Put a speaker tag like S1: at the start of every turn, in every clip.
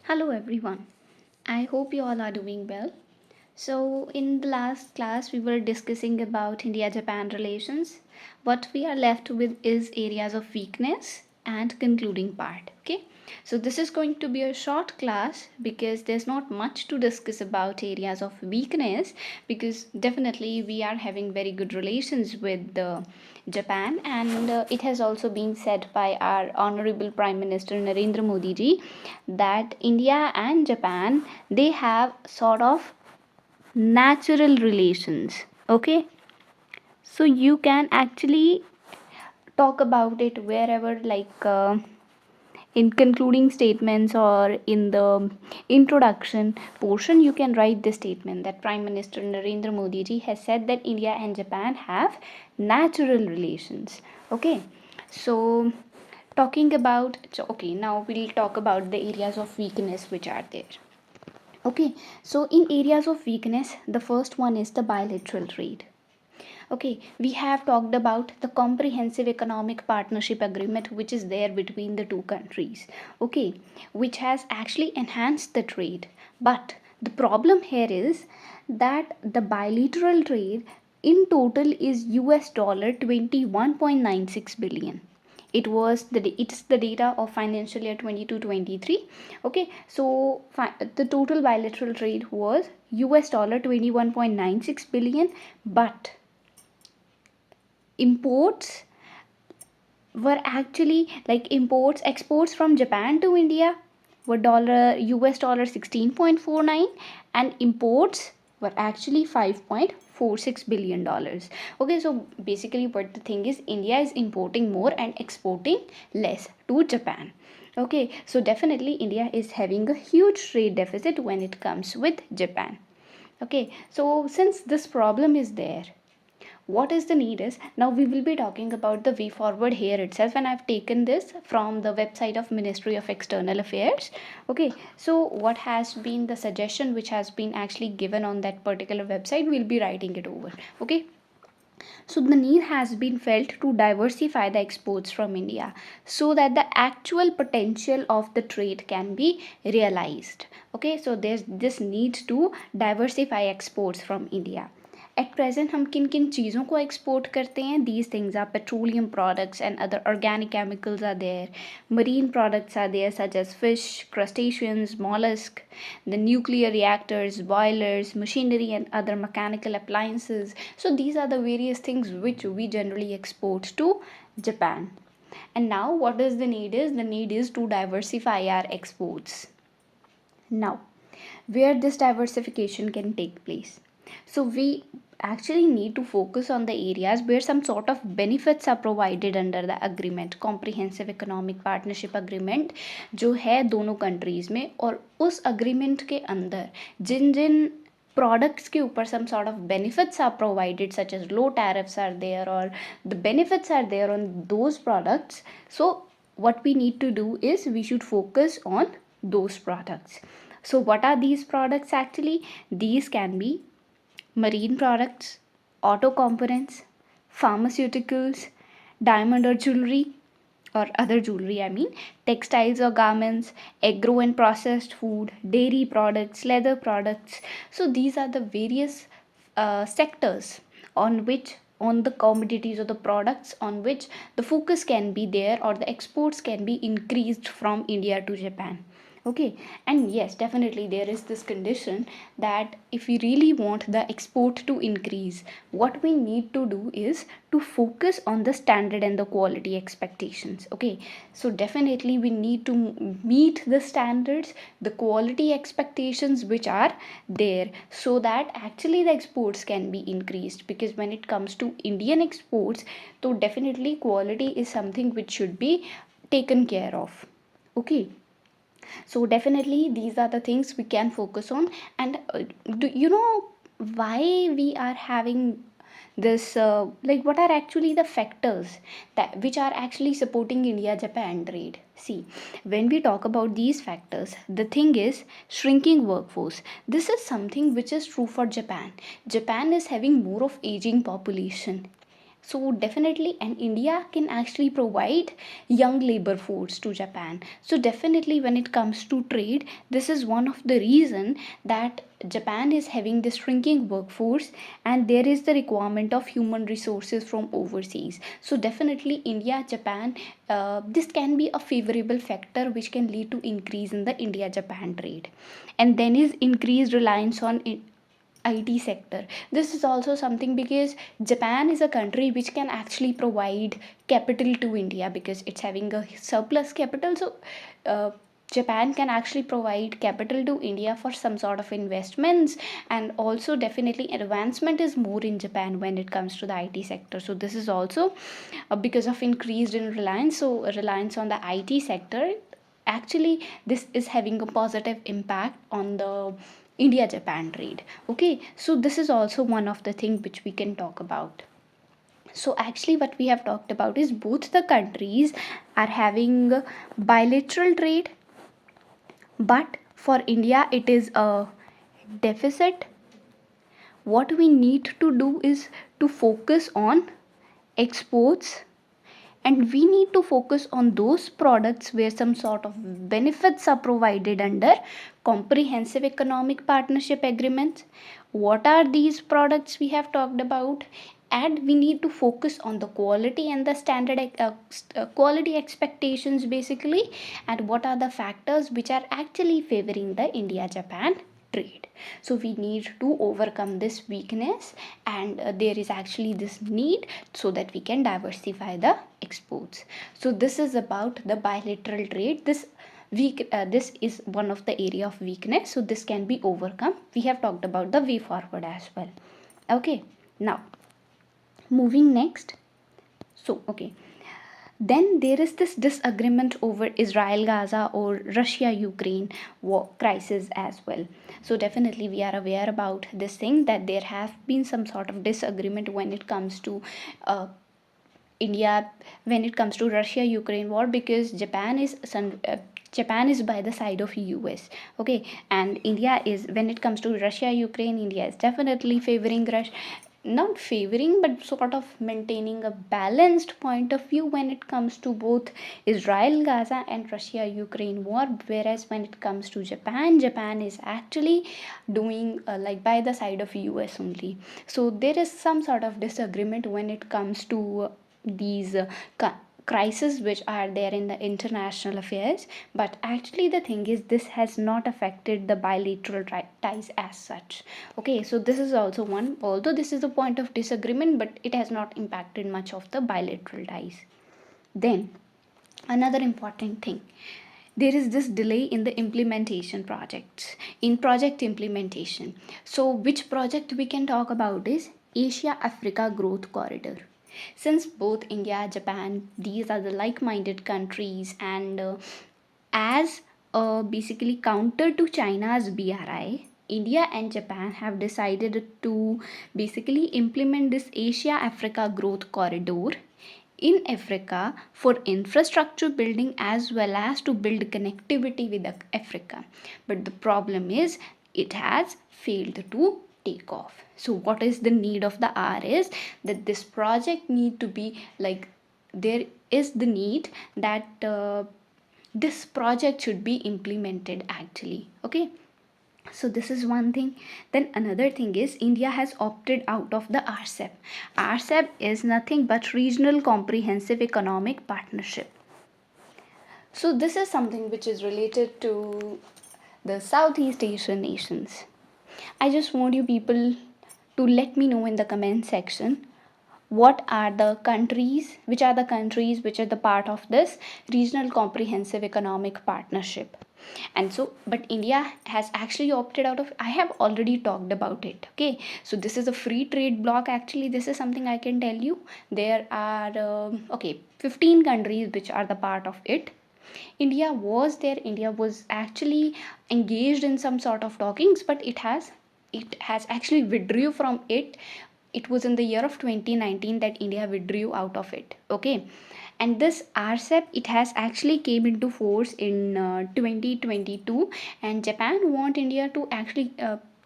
S1: Hello everyone. I hope you all are doing well. So, in the last class, we were discussing about India Japan relations. What we are left with is areas of weakness and concluding part. Okay, so this is going to be a short class because there's not much to discuss about areas of weakness, because definitely we are having very good relations with Japan, and it has also been said by our Honorable Prime Minister Narendra Modi ji that India and Japan, they have sort of natural relations. Okay, so you can actually talk about it wherever, in concluding statements or in the introduction portion, you can write the statement that Prime Minister Narendra Modi ji has said that India and Japan have natural relations. Okay, so talking about, okay, now we'll talk about the areas of weakness which are there. Okay, so in areas of weakness, the first one is the bilateral trade. Okay, we have talked about the comprehensive economic partnership agreement which is there between the two countries. Okay, which has actually enhanced the trade. But the problem here is that the bilateral trade in total is US dollar 21.96 billion. It's the data of financial year 22-23. Okay, so the total bilateral trade was US dollar 21.96 billion, but imports were actually, like, exports from Japan to India were US dollar 16.49, and imports were actually 5.46 billion dollars. Okay, so basically what the thing is, India is importing more and exporting less to Japan. Okay, so definitely India is having a huge trade deficit when it comes with Japan. Okay, so since this problem is there, what is the need is, now we will be talking about the way forward here itself, and I've taken this from the website of Ministry of External Affairs. Okay, so what has been the suggestion which has been actually given on that particular website, we'll be writing it over. Okay, so the need has been felt to diversify the exports from India so that the actual potential of the trade can be realized. Okay, so there's this need to diversify exports from India. At present हम किन किन चीज़ों को export करते हैं? These things are petroleum products and other organic chemicals are there. Marine products are there, such as fish, crustaceans, mollusk, the nuclear reactors, boilers, machinery and other mechanical appliances. So these are the various things which we generally export to Japan. And now what is the need is? The need is to diversify our exports. Now, where this diversification can take place? So we actually need to focus on the areas where some sort of benefits are provided under the agreement, comprehensive economic partnership agreement जो है दोनों countries में, और उस agreement के अंदर जिन जिन products के ऊपर some sort of benefits are provided, such as low tariffs are there or the benefits are there on those products. So what we need to do is we should focus on those products. So what are these products actually? These can be marine products, auto components, pharmaceuticals, diamond or jewelry, or other jewelry, I mean, textiles or garments, agro and processed food, dairy products, leather products. So these are the various sectors on the commodities or the products on which the focus can be there, or the exports can be increased from India to Japan. Okay, and yes, definitely there is this condition that if we really want the export to increase, what we need to do is to focus on the standard and the quality expectations. Okay, so definitely we need to meet the standards, the quality expectations which are there, so that actually the exports can be increased. Because when it comes to Indian exports, so definitely quality is something which should be taken care of. Okay, so definitely these are the things we can focus on. And do you know why we are having this, like, what are actually the factors that which are actually supporting India Japan trade? See, when we talk about these factors, the thing is shrinking workforce. This is something which is true for Japan. Japan is having more of aging population, So definitely, and India can actually provide young labor force to Japan. So definitely, when it comes to trade, this is one of the reason that Japan is having this shrinking workforce, and there is the requirement of human resources from overseas. So definitely, India Japan, this can be a favorable factor which can lead to increase in the India Japan trade. And then is increased reliance on IT sector. This is also something because Japan is a country which can actually provide capital to India because it's having a surplus capital. So, Japan can actually provide capital to India for some sort of investments, and also definitely advancement is more in Japan when it comes to the IT sector. So this is also because of increased in reliance. So reliance on the IT sector, actually this is having a positive impact on the India Japan trade. Okay, so this is also one of the things which we can talk about. So actually what we have talked about is both the countries are having bilateral trade, but for India it is a deficit. What we need to do is to focus on exports, and we need to focus on those products where some sort of benefits are provided under comprehensive economic partnership agreements. What are these products we have talked about? And we need to focus on the quality and the standard quality expectations basically, and what are the factors which are actually favoring the India Japan trade. So we need to overcome this weakness, and there is actually this need so that we can diversify the exports. So this is about the bilateral trade. This is one of the area of weakness, so this can be overcome. We have talked about the way forward as well. Okay, now moving next. So okay, then there is this disagreement over Israel Gaza or Russia Ukraine war crisis as well. So definitely we are aware about this thing, that there have been some sort of disagreement when it comes to India, when it comes to Russia Ukraine war, because Japan is by the side of US. Okay, and India is, when it comes to Russia Ukraine, India is definitely favoring Russia, not favoring but sort of maintaining a balanced point of view when it comes to both Israel Gaza and Russia Ukraine war. Whereas when it comes to Japan, Japan is actually doing like by the side of US only. So there is some sort of disagreement when it comes to these crises which are there in the international affairs. But actually the thing is, this has not affected the bilateral ties as such. Okay, so this is also one, although this is a point of disagreement, but it has not impacted much of the bilateral ties. Then another important thing, there is this delay in the implementation projects, in project implementation. So which project we can talk about is Asia Africa Growth Corridor. Since both India, Japan, these are the like-minded countries, and as basically counter to China's BRI, India and Japan have decided to basically implement this Asia Africa Growth Corridor in Africa for infrastructure building as well as to build connectivity with Africa. But the problem is, it has failed to take off. So what is the need of the hour is that this project need to be like, there is the need that this project should be implemented actually. Okay, so this is one thing. Then another thing is, India has opted out of the RCEP. RCEP is nothing but Regional Comprehensive Economic Partnership. So this is something which is related to the Southeast Asian nations. I just want you people to let me know in the comment section what are the countries, which are the part of this Regional Comprehensive Economic Partnership. And so, but India has actually opted out of, I have already talked about it. Okay, so this is a free trade bloc. Actually, this is something I can tell you. There are okay, 15 countries which are the part of it. India was there, India was actually engaged in some sort of talkings, but it has actually withdrew from it. It was in the year of 2019 that India withdrew out of it. Okay, and this RCEP, it has actually came into force in 2022, and Japan want India to actually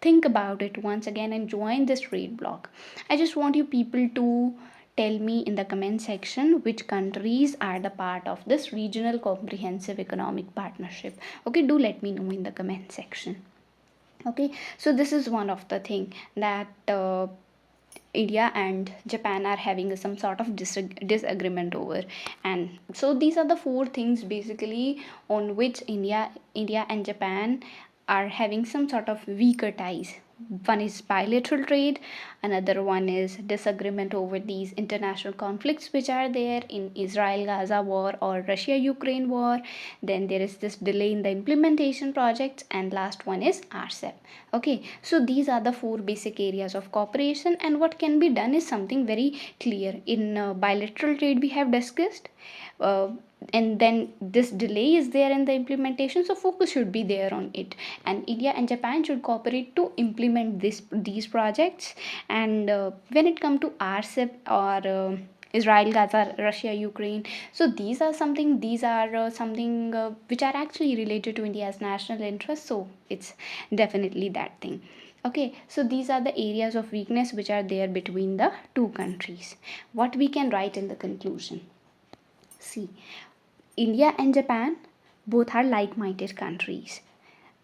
S1: think about it once again and join this trade bloc. I just want you people to tell me in the comment section which countries are the part of this regional comprehensive economic partnership. Okay, do let me know in the comment section. Okay, so this is one of the thing that India and Japan are having some sort of disagreement over. And so these are the four things basically on which India and Japan are having some sort of weaker ties. One is bilateral trade, another one is disagreement over these international conflicts which are there in Israel Gaza war or Russia Ukraine war. Then there is this delay in the implementation projects, and last one is RCEP. Okay, so these are the four basic areas of cooperation, and what can be done is something very clear. In bilateral trade we have discussed, uh, and then this delay is there in the implementation, so focus should be there on it, and India and Japan should cooperate to implement these projects. And when it comes to RCEP or Israel Gaza Russia Ukraine, so these are something which are actually related to India's national interest, so it's definitely that thing. Okay, so these are the areas of weakness which are there between the two countries. What we can write in the conclusion: see, India and Japan both are like-minded countries.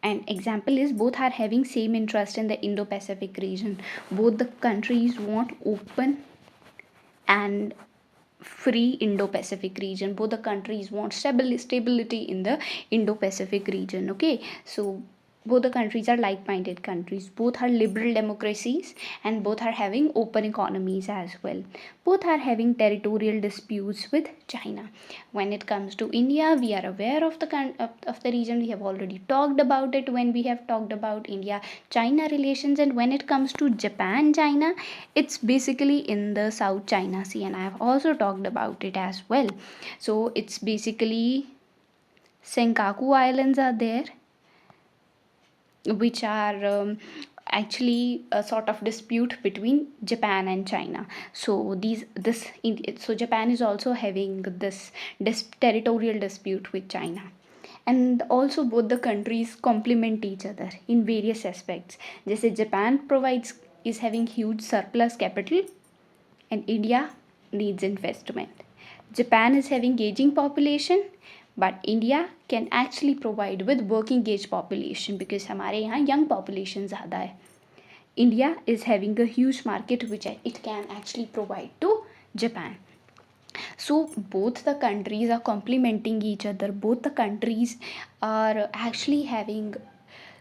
S1: An example is both are having same interest in the Indo-Pacific region. Both the countries want open and free Indo-Pacific region. Both the countries want stability in the Indo-Pacific region. Okay, so both the countries are like-minded countries. Both are liberal democracies, and both are having open economies as well. Both are having territorial disputes with China. When it comes to India, we are aware of of the region. We have already talked about it when we have talked about India China relations. And when it comes to Japan China, it's basically in the South China Sea, and I have also talked about it as well. So it's basically Senkaku Islands are there, which are actually a sort of dispute between Japan and China. So so Japan is also having this territorial dispute with China. And also both the countries complement each other in various aspects. Just Japan provides is having huge surplus capital, and India needs investment. Japan is having aging population, but India can actually provide with working age population because हमारे यहाँ young population ज़्यादा है. India is having a huge market which it can actually provide to Japan. So both the countries are complementing each other. Both the countries are actually having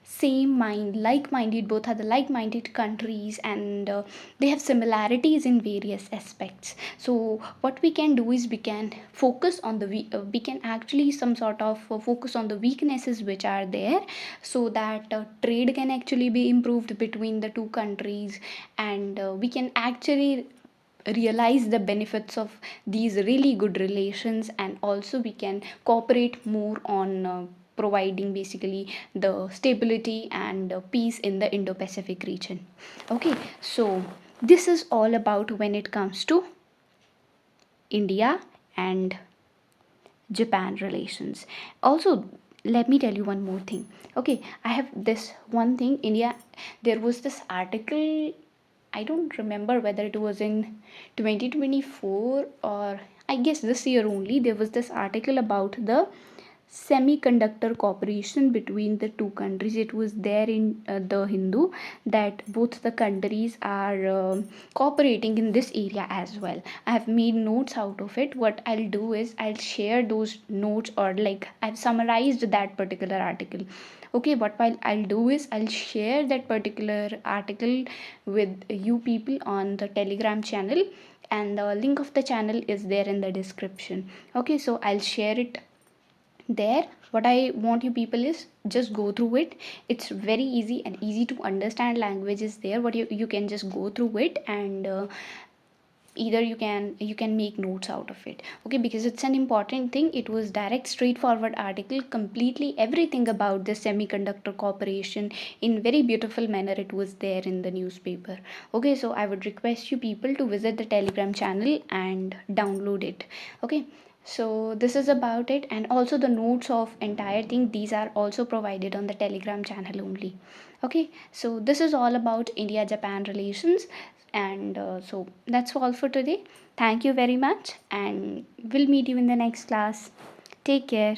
S1: same mind, like-minded. Both are the like-minded countries, and they have similarities in various aspects. So what we can do is we can focus on we can actually some sort of focus on the weaknesses which are there, so that trade can actually be improved between the two countries, and we can actually realize the benefits of these really good relations, and also we can cooperate more on providing basically the stability and peace in the Indo-Pacific region. Okay, so this is all about when it comes to India and Japan relations. Also, let me tell you one more thing. Okay, I have this one thing. India, there was this article, I don't remember whether it was in 2024 or I guess this year only. There was this article about the semiconductor cooperation between the two countries. It was there in the Hindu, that both the countries are cooperating in this area as well. I have made notes out of it. What I'll do is I'll share those notes, or like I've summarized that particular article. Okay, what I'll do is I'll share that particular article with you people on the Telegram channel, and the link of the channel is there in the description. Okay, so I'll share it there. What I want you people is just go through it. It's very easy and easy to understand language is there. What you can just go through it, and either you can make notes out of it. Okay, because it's an important thing. It was direct straightforward article, completely everything about the semiconductor cooperation in very beautiful manner. It was there in the newspaper. Okay, so I would request you people to visit the Telegram channel and download it. Okay, so this is about it, and also the notes of entire thing, these are also provided on the Telegram channel only. Okay, so this is all about India Japan relations, And so that's all for today. Thank you very much, and we'll meet you in the next class. Take care.